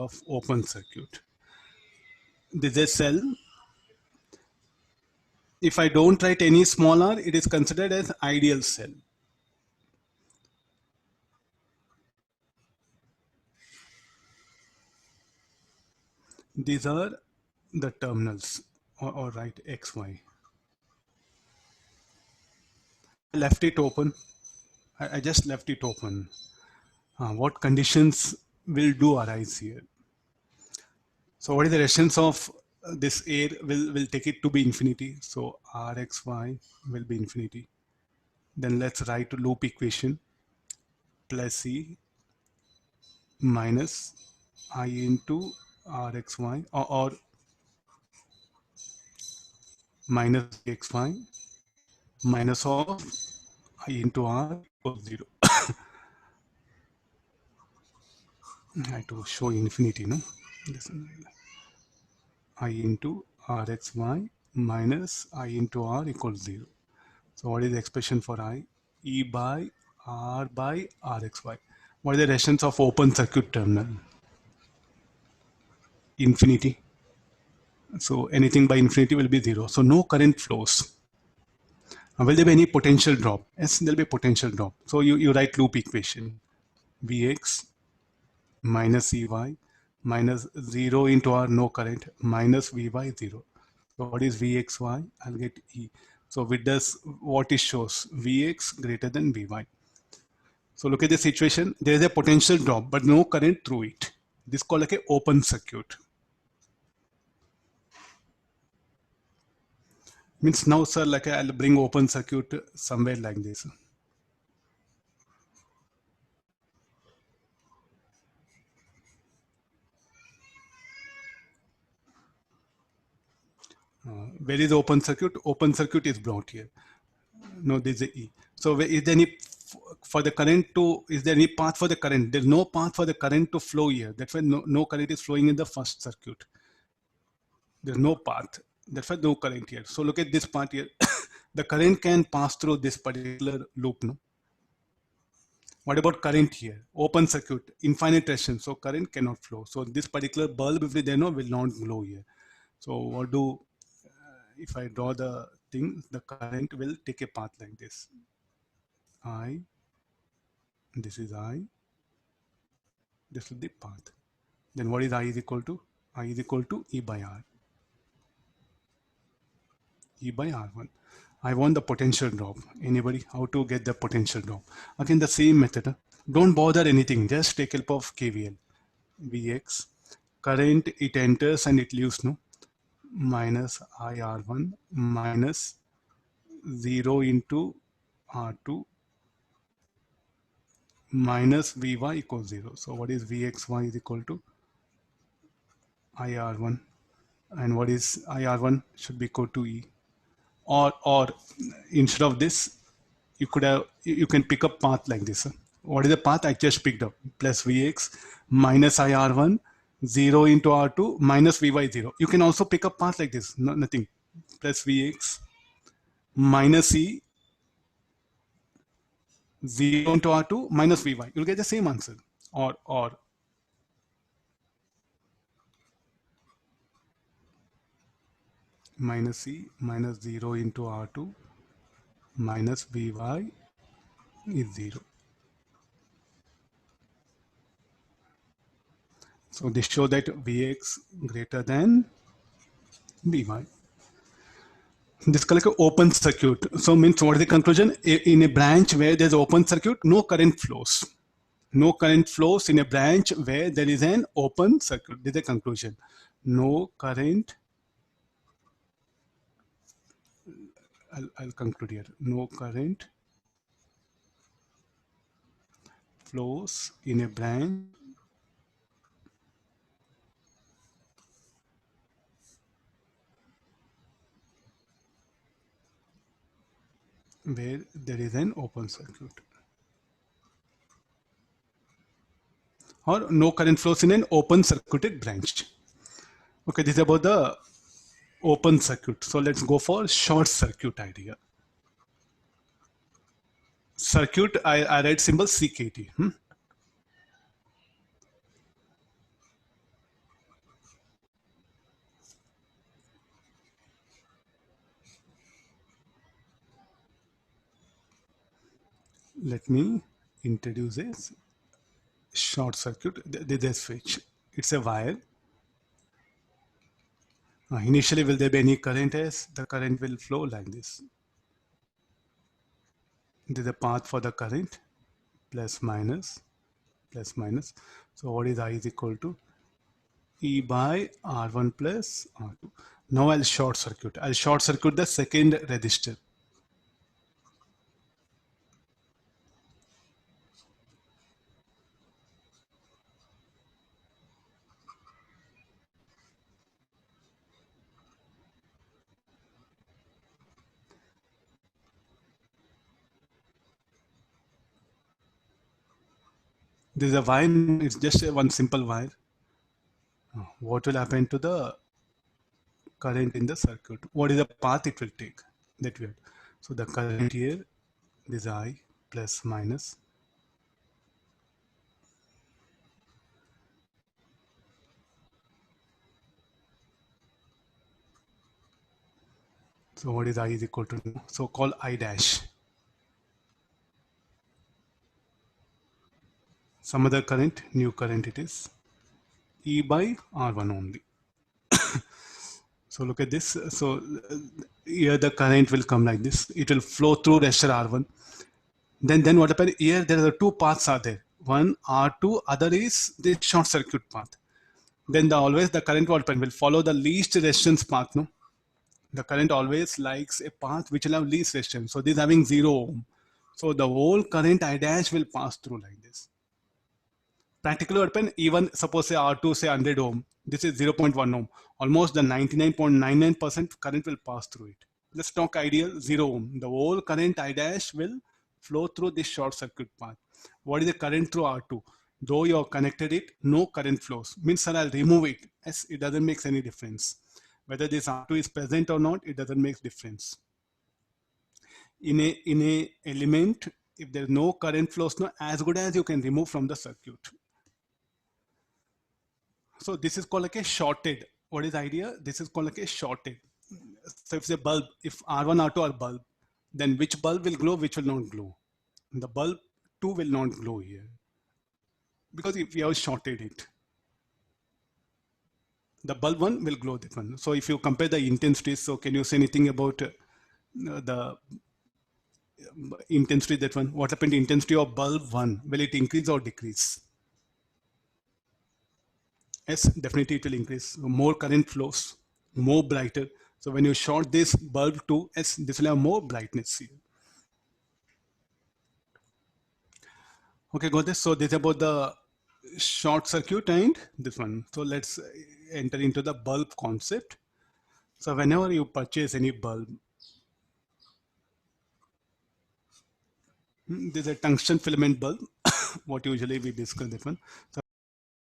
of open circuit. This is a cell. If I don't write any small r, it is considered as ideal cell. These are the terminals, or write XY. I left it open. I just left it open. What conditions will do arise here? So what is the resistance of this air? Will take it to be infinity. So Rxy will be infinity. Then let's write a loop equation. Plus C minus I into Rxy, or minus xy minus of I into R equals 0. I have to show infinity, no? Listen. I into Rxy minus I into R equals 0. So what is the expression for I? E by R by Rxy. What is the resistance of open circuit terminal? Infinity. So anything by infinity will be 0. So no current flows. Will there be any potential drop? Yes, there will be potential drop. So you write loop equation. Vx minus Ey minus 0 into R, no current, minus Vy 0. So what is Vxy? I'll get E. So with this, what it shows? Vx greater than Vy. So look at the situation. There is a potential drop, but no current through it. This is called like an open circuit. Means now, sir, like I'll bring open circuit somewhere like this. Where is open circuit? Open circuit is brought here. No, this is E. So is there any for the current to, is there any path for the current? There's no path for the current to flow here. That's why no current is flowing in the first circuit. There's no path. That's why no current here. So look at this part here. The current can pass through this particular loop, no? What about current here? Open circuit, infinite resistance. So current cannot flow. So this particular bulb, if they know, will not glow here. So what do, if I draw the thing, the current will take a path like this. I, this is I, this is the path. Then what is I is equal to? I is equal to E by R. E by R1. I want the potential drop. Anybody? How to get the potential drop? Again, the same method. Don't bother anything. Just take help of KVL. Vx. Current, it enters and it leaves, no? Minus IR1 minus 0 into R2 minus Vy equals 0. So what is Vxy is equal to IR1. And what is IR1 should be equal to E. Or instead of this, you can pick up path like this. What is the path I just picked up? Plus Vx minus IR1 0 into R2 minus Vy 0. You can also pick up path like this. Nothing. Plus Vx minus E 0 into R2 minus Vy. You'll get the same answer. Or minus E minus 0 into R2 minus Vy is 0. So this shows that Vx greater than Vy. This is like an open circuit. So means what is the conclusion? In a branch where there's open circuit, no current flows. No current flows in a branch where there is an open circuit. This is the conclusion. No current. I'll conclude here. No current flows in a branch where there is an open circuit. Or no current flows in an open circuited branch. Okay, this is about the open circuit. So let's go for short circuit idea. Circuit, I write symbol CKT. let me introduce a short circuit. There's a switch. It's a wire. Initially, will there be any current? As the current will flow like this. There's a path for the current, plus minus, plus minus. So what is I is equal to E by R1 plus R2. Now I'll short circuit. I'll short circuit the second resistor. This is a wire, it's just one simple wire. What will happen to the current in the circuit? What is the path it will take? That way. So the current here, this I plus minus. So what is I is equal to? So call I dash. Some other current, new current it is. E by R1 only. So look at this. So here the current will come like this. It will flow through resistor R1. Then what happens? Here there are two paths are there. One R2, other is the short circuit path. Then always the current will follow the least resistance path. No, the current always likes a path which will have least resistance. So this is having 0 ohm. So the whole current I dash will pass through like this. Practically what happen, even suppose say R2 say 100 ohm, this is 0.1 ohm. Almost the 99.99% current will pass through it. Let's talk ideal 0 ohm. The whole current I dash will flow through this short circuit path. What is the current through R2? Though you have connected it, no current flows. Means sir, I'll remove it. Yes, it doesn't make any difference. Whether this R2 is present or not, it doesn't make difference. In a element, if there's no current flows, no, as good as you can remove from the circuit. So this is called like a shorted. What is the idea? This is called like a shorted. So if it's a bulb, if R1, R2 are bulb, then which bulb will glow, which will not glow? The bulb 2 will not glow here. Because if we have shorted it, the bulb 1 will glow that one. So if you compare the intensities, so can you say anything about the intensity that one? What happened to intensity of bulb 1? Will it increase or decrease? Yes, definitely it will increase. More current flows, more brighter. So when you short this bulb 2, yes, this will have more brightness here. Okay, got this. So this is about the short circuit and this one. So let's enter into the bulb concept. So whenever you purchase any bulb, there's a tungsten filament bulb. What usually we discuss that one. So